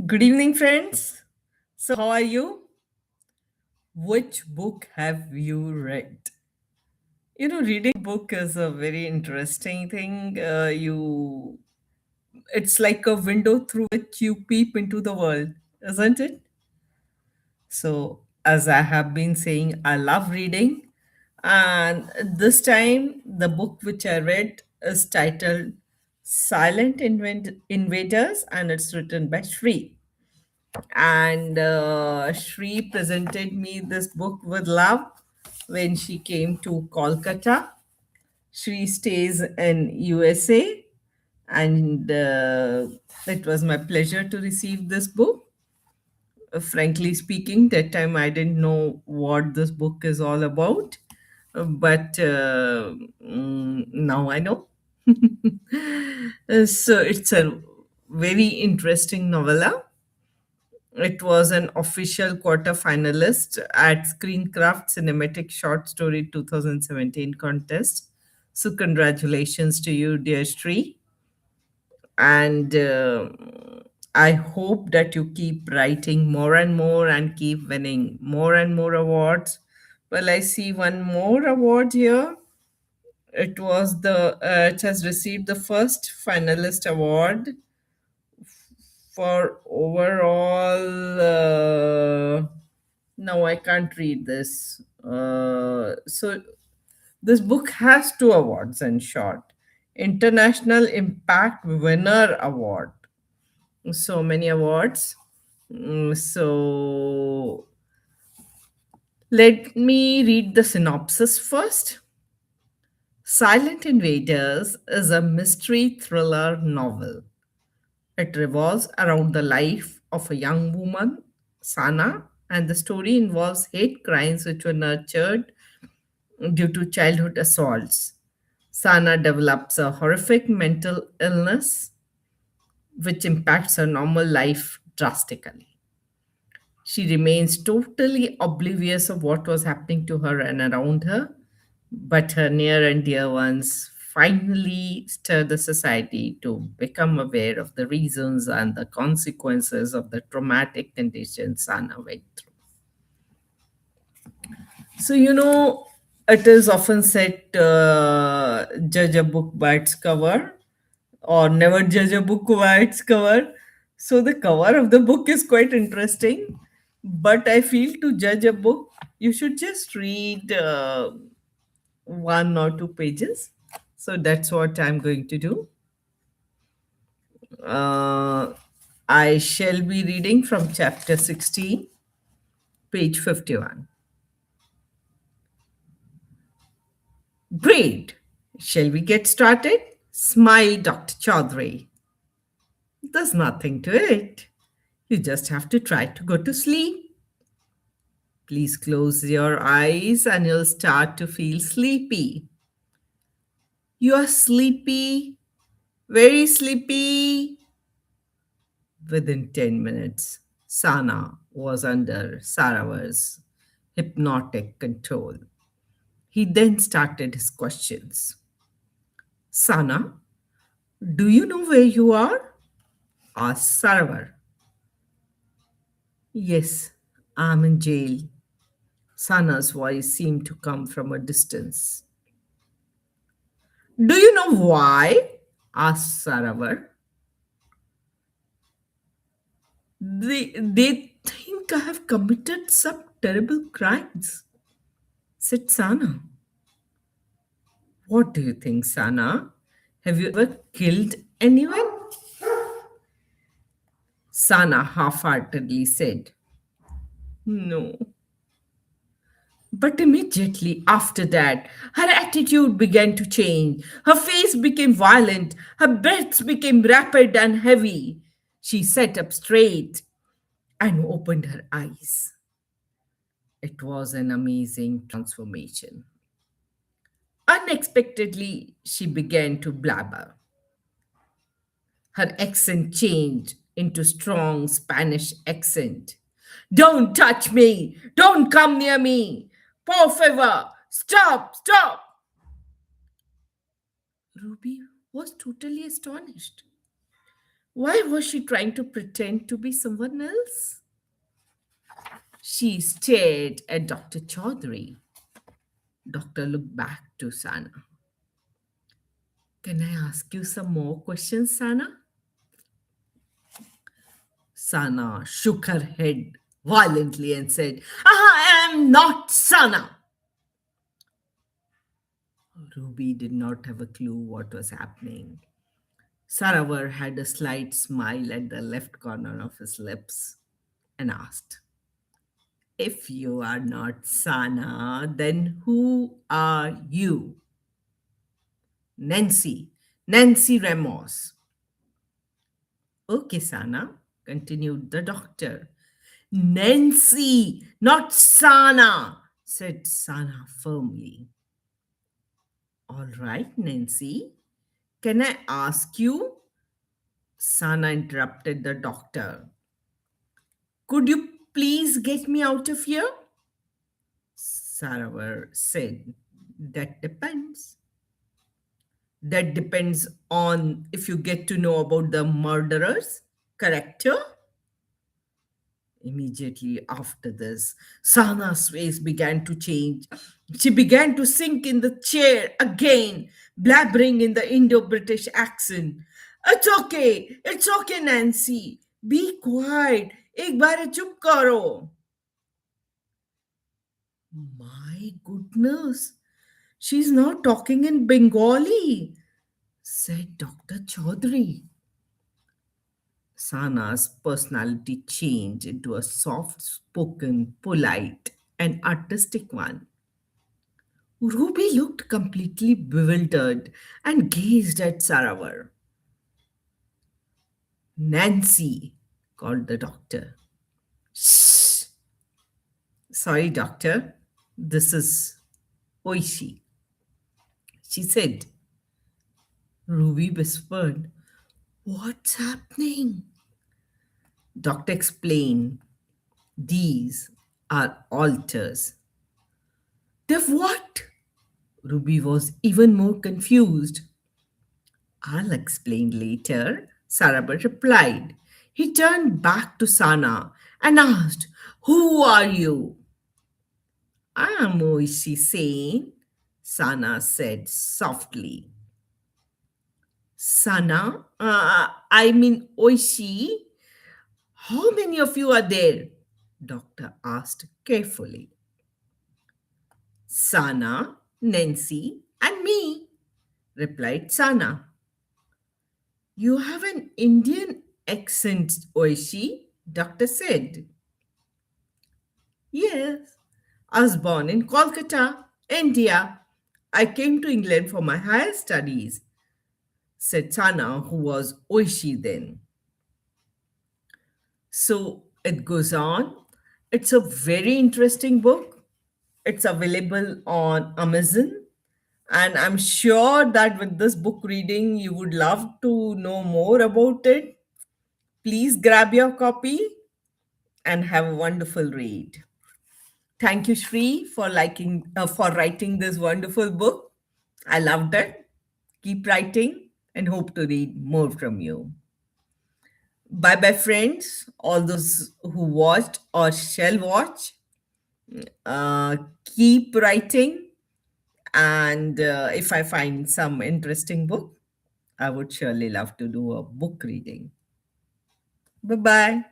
Good evening, friends. So, how are you? Which book have you read? Reading book is a very interesting thing. It's like a window through which you peep into the world, isn't it? So, as I have been saying, I love reading, and this time the book which I read is titled "Silent Invaders," and it's written by Shri. And Shri presented me this book with love when she came to Kolkata. Shri stays in USA, and it was my pleasure to receive this book. Frankly speaking, that time I didn't know what this book is all about, but now I know. So it's a very interesting novella. It was an official quarter finalist at Screencraft Cinematic Short Story 2017 contest. So, congratulations to you, dear Sri. And I hope that you keep writing more and more and keep winning more and more awards. Well, I see one more award here. It has received the first finalist award for overall. No, I can't read this. So this book has two awards in short. International Impact Winner Award. So many awards. So let me read the synopsis first. Silent Invaders is a mystery thriller novel. It revolves around the life of a young woman, Sana, and the story involves hate crimes which were nurtured due to childhood assaults. Sana develops a horrific mental illness which impacts her normal life drastically. She remains totally oblivious of what was happening to her and around her, but her near and dear ones finally stir the society to become aware of the reasons and the consequences of the traumatic conditions Sana went through. So, it is often said judge a book by its cover or never judge a book by its cover. So, the cover of the book is quite interesting, but I feel to judge a book, you should just read one or two pages. So, that's what I'm going to do. Uh, I shall be reading from chapter 16, page 51. Great. Shall we get started? Smiled Dr. Chaudhary. There's nothing to it. You just have to try to go to sleep. Please close your eyes and you'll start to feel sleepy. You are sleepy, very sleepy. Within 10 minutes, Sana was under Saravar's hypnotic control. He then started his questions. Sana, do you know where you are? Asked Saravar. Yes, I'm in jail. Sana's voice seemed to come from a distance. Do you know why? Asked Saravar. They think I have committed some terrible crimes, said Sana. What do you think, Sana? Have you ever killed anyone? Sana half heartedly said, No. But immediately after that, her attitude began to change. Her face became violent. Her breaths became rapid and heavy. She sat up straight and opened her eyes. It was an amazing transformation. Unexpectedly, she began to blabber. Her accent changed into strong Spanish accent. Don't touch me! Don't come near me! Por favor! Stop! Stop! Ruby was totally astonished. Why was she trying to pretend to be someone else? She stared at Dr. Chaudhary. Doctor looked back to Sana. Can I ask you some more questions, Sana? Sana shook her head violently and said, I am not Sana. Ruby did not have a clue what was happening. Saravar had a slight smile at the left corner of his lips and asked, if you are not Sana, then who are you? Nancy. Nancy Ramos. Okay, Sana, continued the doctor. Nancy, not Sana, said Sana firmly. All right, Nancy. Can I ask you? Sana interrupted the doctor. Could you please get me out of here? Saravar said, that depends. That depends on if you get to know about the murderer's character. Immediately after this, Sana's face began to change. She began to sink in the chair again, blabbering in the Indo British accent. It's okay, Nancy. Be quiet. एक बार चुप करो. My goodness, she's now talking in Bengali, said Dr. Chaudhary. Sana's personality changed into a soft spoken, polite, and artistic one. Ruby looked completely bewildered and gazed at Saravar. Nancy, called the doctor. Shh! Sorry, doctor. This is Oishi, she said. Ruby whispered, what's happening? Doctor explained, these are altars. They've what? Ruby was even more confused. I'll explain later, Sarabha replied. He turned back to Sana and asked, who are you? I'm Oishi Sen, Sana said softly. Sana, I mean Oishi, how many of you are there? Doctor asked carefully. Sana, Nancy, and me, replied Sana. You have an Indian accent, Oishi, doctor said. Yes, I was born in Kolkata, India. I came to England for my higher studies, said Sana, who was Oishi then. So it goes on. It's a very interesting book. It's available on Amazon. And I'm sure that with this book reading, you would love to know more about it. Please grab your copy and have a wonderful read. Thank you, Shri, for writing this wonderful book. I loved it. Keep writing and hope to read more from you. Bye bye, friends. All those who watched or shall watch, uh, keep writing. And if I find some interesting book, I would surely love to do a book reading. Bye bye.